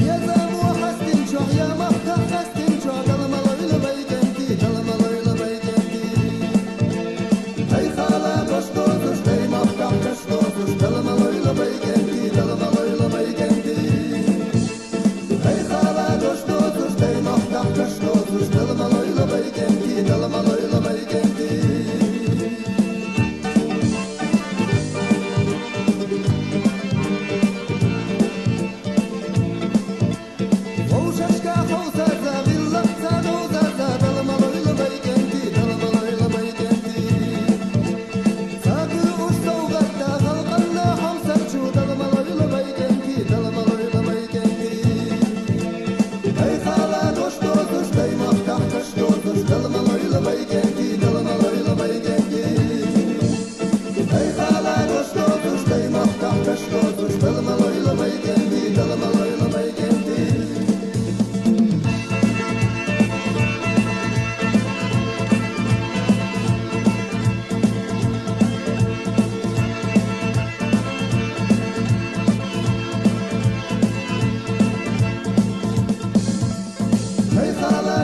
يا زمو حستن شو يا مخ حستن شو Hey hala koş tozuş beymak kahkaş tozuş dalmalayla baygengi dalmalayla baygengi Hey hala koş tozuş beymak kahkaş tozuş dalmalayla baygengi dalmalayla baygengi Hey hala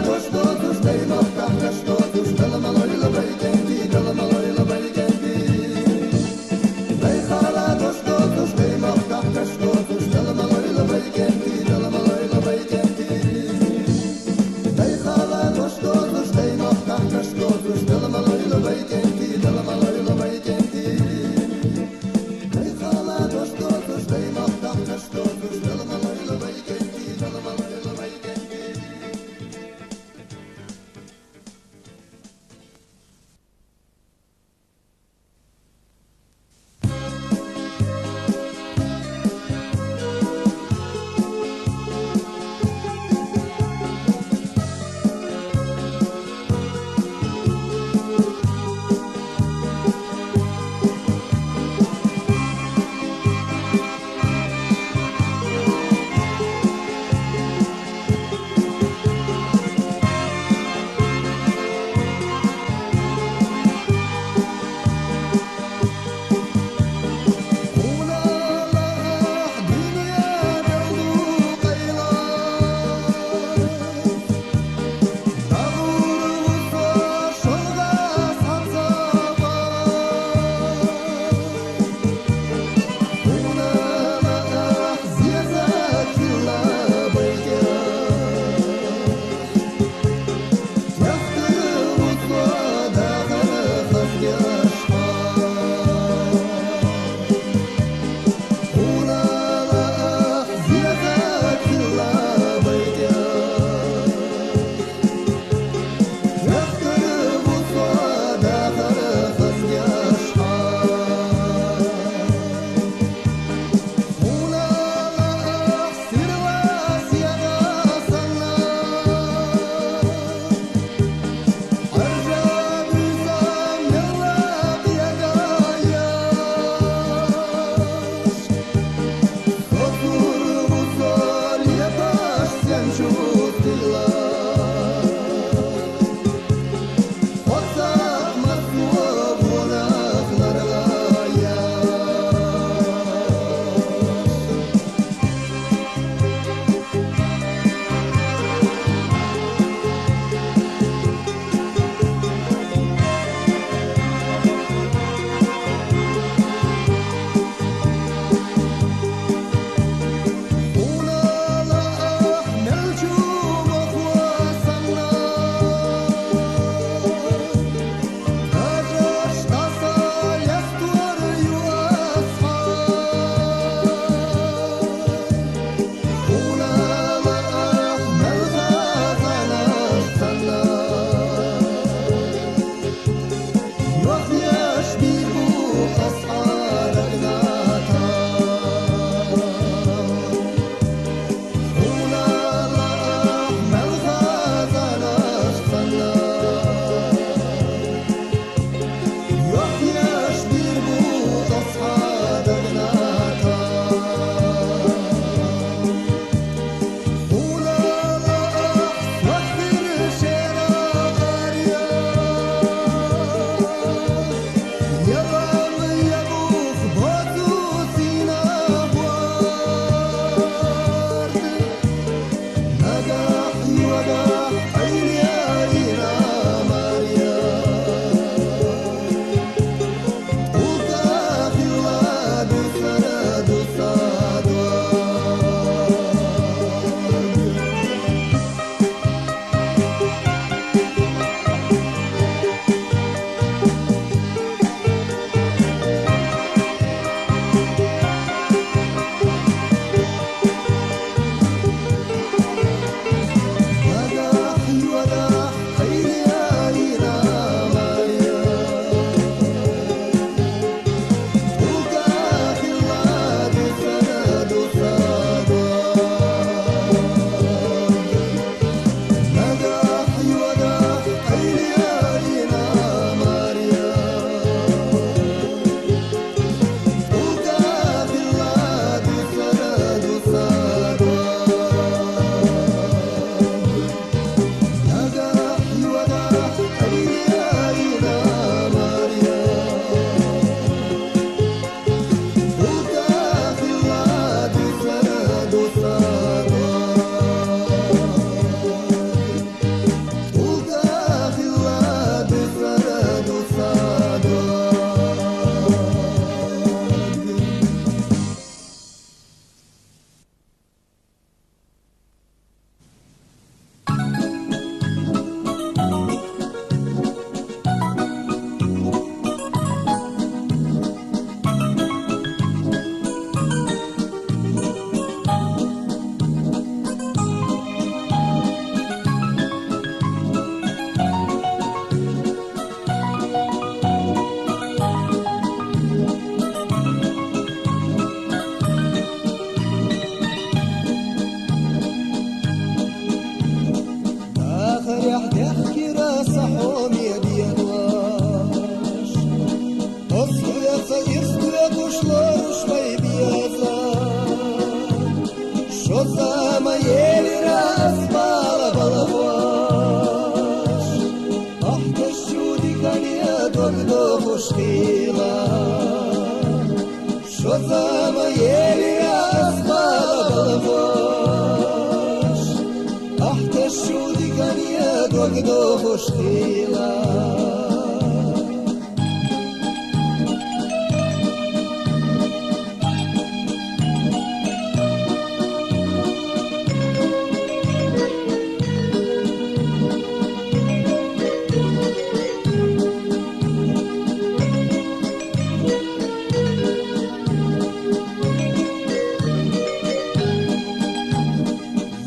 وديكانيا دوغدو خوشخيلا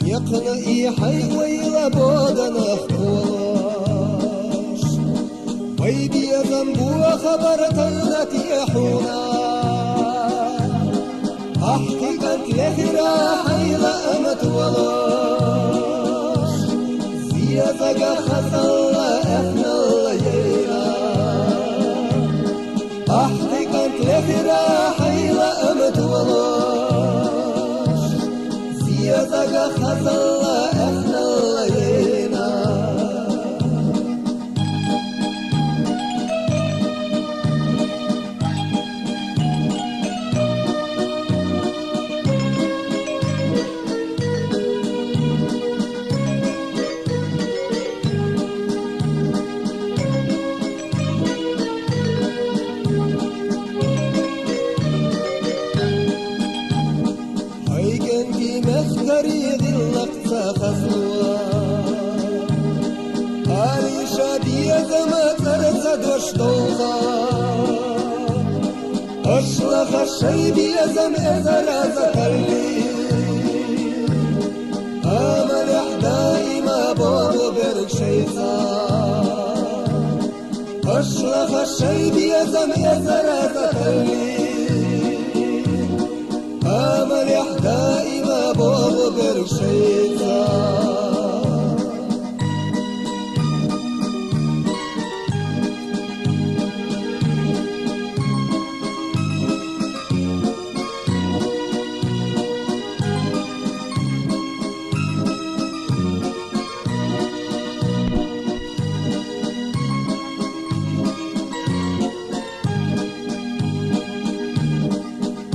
يقنئي حي ويلا بودن اخوش ويدي ذنبو خبرت لك يحونا احققت لهرا حيلا امت ولوش زيادك خزل احنا الليلة احققت لهرا حيلا امت ولوش زيادك خزل احنا الليلة قريب اللقطة خزوة هاي شادية ما ترزد وشتوخة أشلخ الشيب يزم إذا ذكرني أمل دائما بابو برشيطة أشلخ الشيب يزم إذا ذكرني أمل دائما بابو برشيطة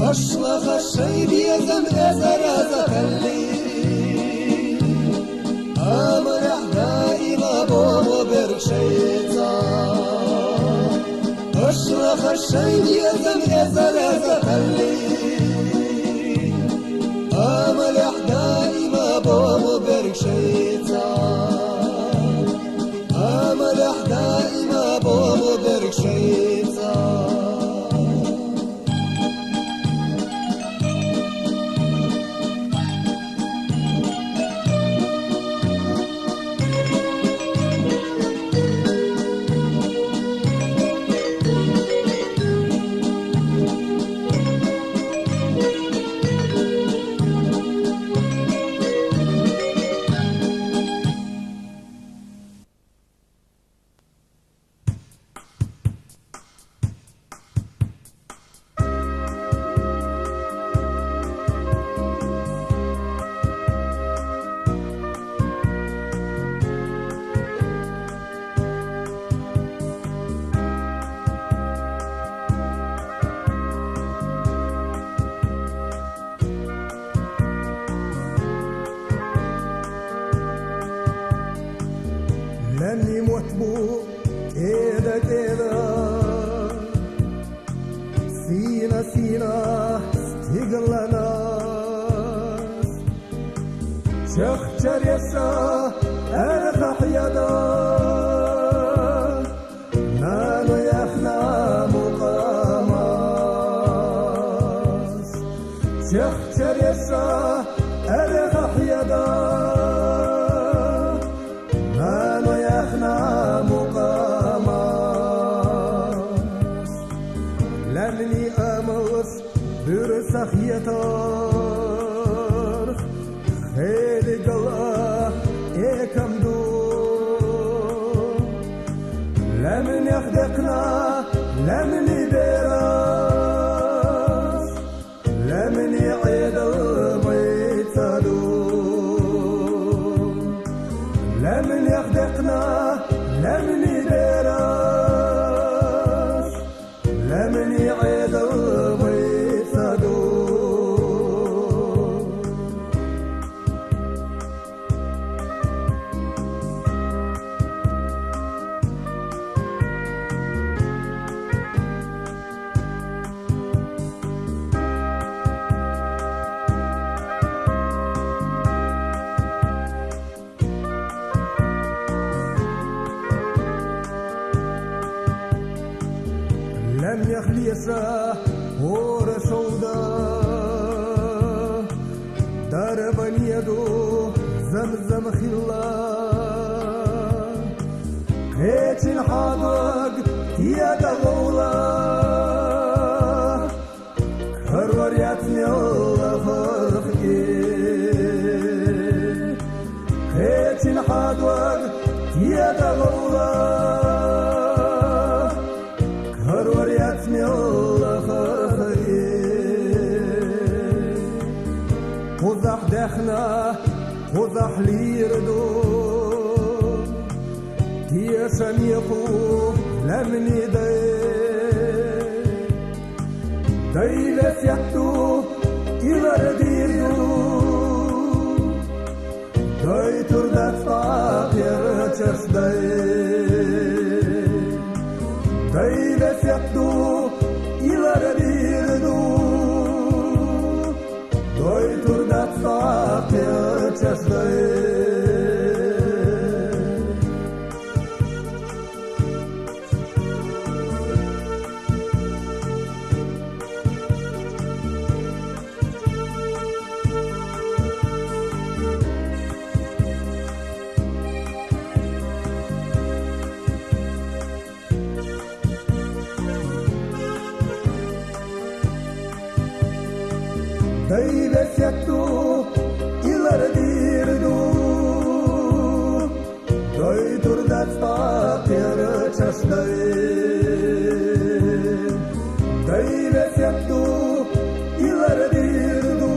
أشلخ الشيب يزم إذا ذكرني أمل دائما بابو برشيطة أشلخ الشيب يزم إذا ذكرني أمل دائما بابو برشيطة أمل دائما بابو برشيطة لن يموت بو كده كده سينا سينا استقلنا شخ شريسا أرخ حيادا نانو يخنا مقاماس شخ شريسا أرخ حيادا مقاماس لمني أموس برسخ يطار خير قلاه إيكم دو لمن يخدقنا لمن يبراس لمن يعيد الميتادو لمن يخدقنا لمن يدراس لمن يعيد الميتادو لم يخليش ورشودا دربن يدو زمزم خلا كيتشن حادق تيادا غولا كرور ياتني الله فرقي كيتشن حادق تيادا غولا كرور ياتني الله فرقي قضح دخنا قضح ليردو تيشن يقو لمني داي بس يكتو يلرديرو داي تردت فاقير چرش داي بس يكتو يلرديرو داي تردت فاقير چرش Dai vessetto ilardirdu Dai turdat fakir çaşday Dai vessetto ilardirdu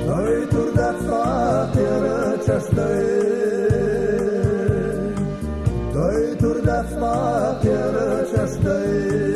Dai turdat fakir çaşday Dai turdat fakir çaşday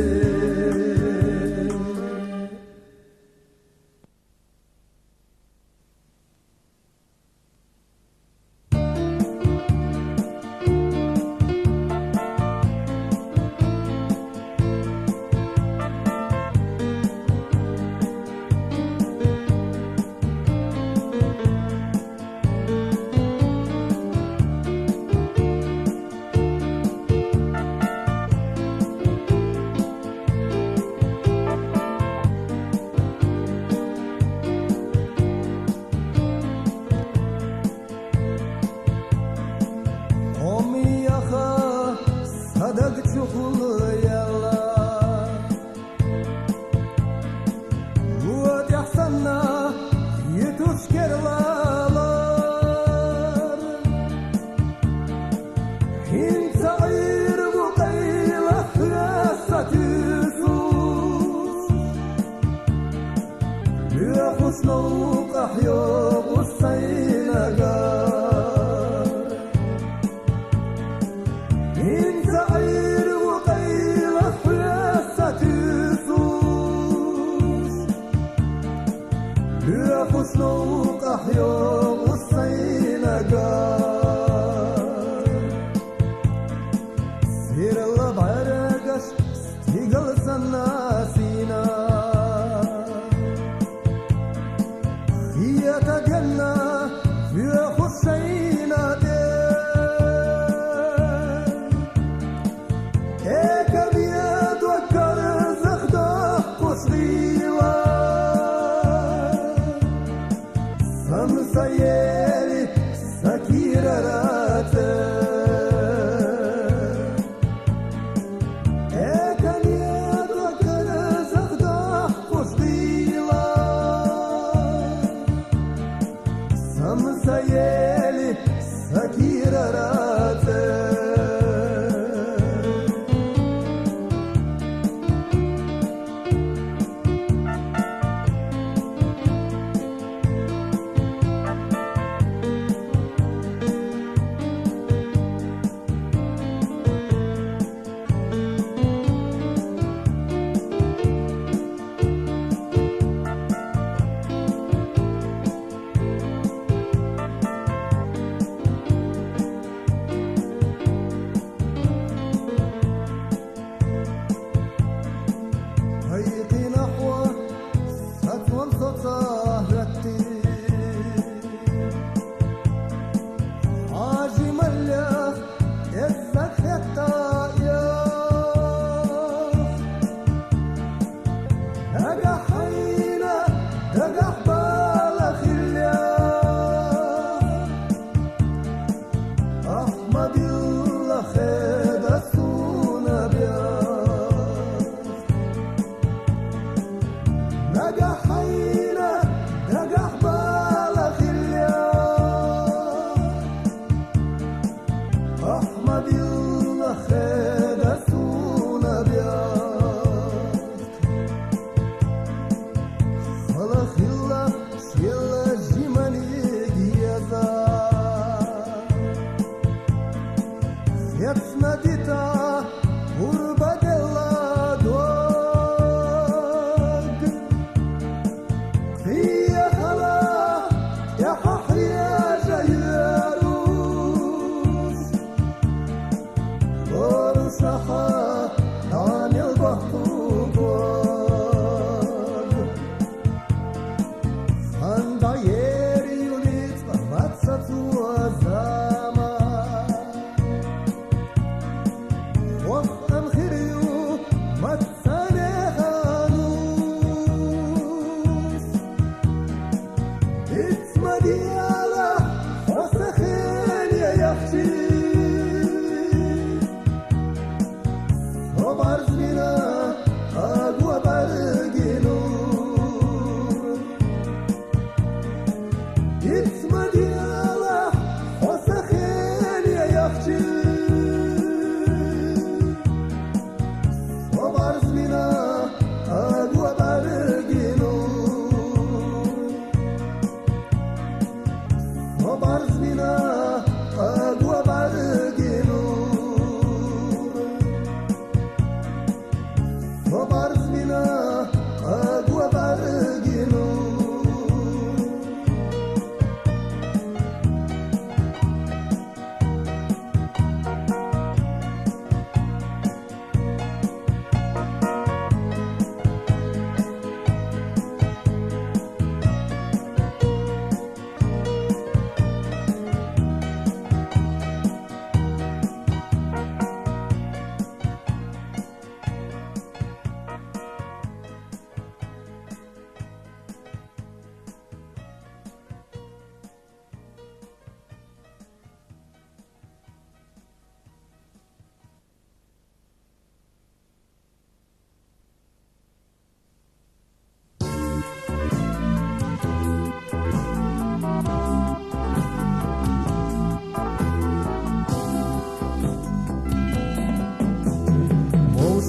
Sakina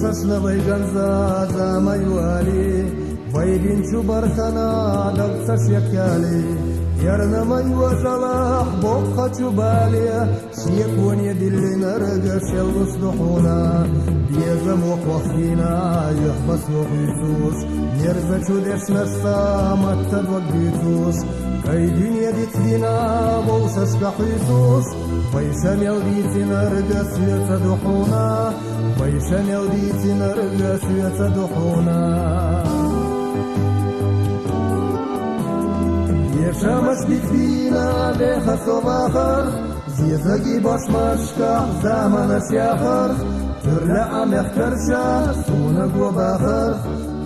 سشنا بيجنزا زما يوالي بيدين شو برتنا دقسش يكالي يرنا ما يوزلاح بوخة شبالي شيك وني دلي نرقش يلصدحونا بيزم وقوخينا يحبس وقيسوس نرزا شو ديش نشتا مكتب وقيتوس كي دنيا دي تدينا بوسش كحيسوس بيشان يوديتي نرقش يتدحونا بيشان يوديتي نرقش يتدحونا يشامش بكفينا ليخا صباخر زيزاقي باش مشكح زمن سياخر ترلع مخترشا سونك وباخر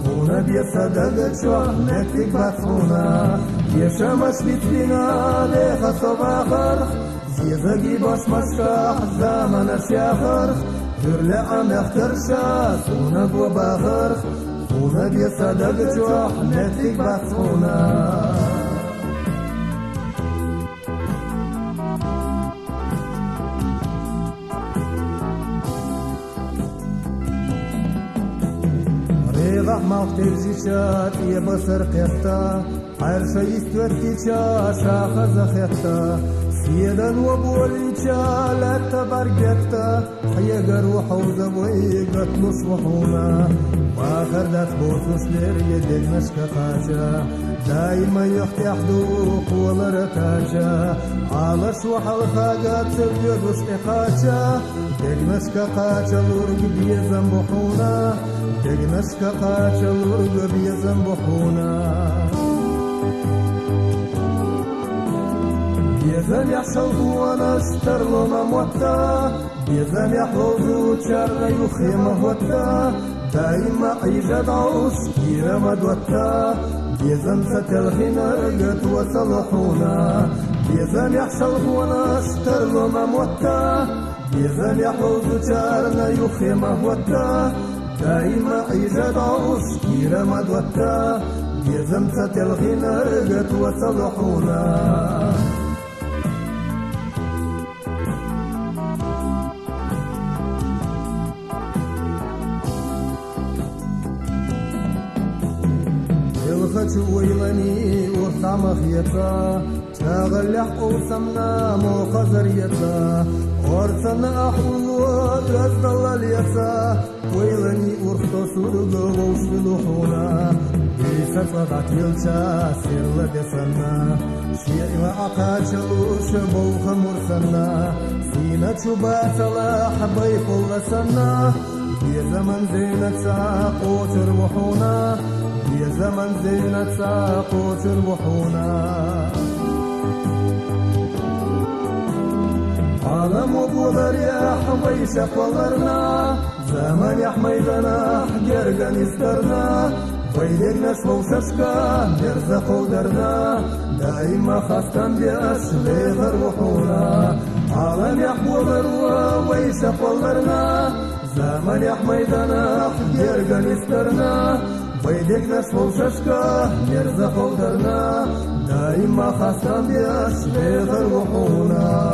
خونا بيصدق شوح نكتك باتخونا يشامش بكفينا ليخا صباخر زيزاقي باش مشكح زمن سياخر ترلع مخترشا سونك وباخر خونا بيصدق شوح نكتك باتخونا ريغح مغتر جيشات يبصر قيتا حرشا يستوتيشا شاخز خيتا سيدا وبوليشا لا تبرقتا حيقر وحوز بويقت نصوحونا واخر دات بوتوش لير يدك نشكا خاشا دايما يحتي حدوق ولرتاشا عالش وحل خاقات سبيدوش إخاشا دك نشكا خاشا لورق بيزن بحونا دقنشك قاتل ورق بيزن بحونا بيزن يحصل وانا اشترلو مموتا بيزن يحوزو تشارنا يخيم هوتا دايما عيجاد عوش كيرا مدوتا بيزن ستلخين رقت وصلحونا بيزن يحصل وانا اشترلو مموتا بيزن يحوزو تشارنا يخيم هوتا دايما عيجاد عوش كيرا مدوتا بيزم ستلغين رقت وصلحونا الخشو ويلني وصع مخيطا شاغل يحقو سمنا مو خزريتا ورسنا أحوال رزد الله اليسا ويلني أرخص ورقو وشلوحونا بيسا صدعت يلشا سير لدسنا شيء وعقاشلوش بوخ مرسنا سينا شبا صلاح بيف الله سنا يا زمن زينة ساقو تربحونا يا زمن زينة ساقو تربحونا عالم وبولر يا حويش قولرنا زمن يا حميدنا جرقن يسترنا ويدقنا شوششكا نرزق ودرنا دايما خاستن بياش ليغر وحونا عالم يا حبولر ويش قولرنا زمن يا حميدنا جرقن يسترنا ويدقنا شوششكا نرزق ودرنا دايما خاستن بياش ليغر وحونا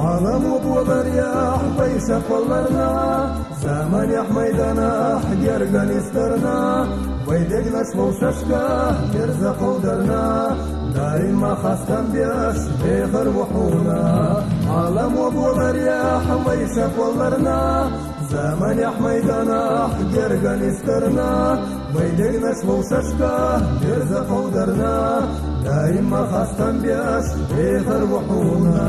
عالم وبولر يا حبيش قولرنا زمن يا حميدنا جرقن يسترنا ويدقنا شوششكا نرزق ودرنا دايما خاستن بياش بيخر وحونا عالم وبولر يا حبيش قولرنا زمن يا حميدنا جرقن يسترنا ويدقنا شوششكا نرزق ودرنا دايما خاستن بياش بيخر وحونا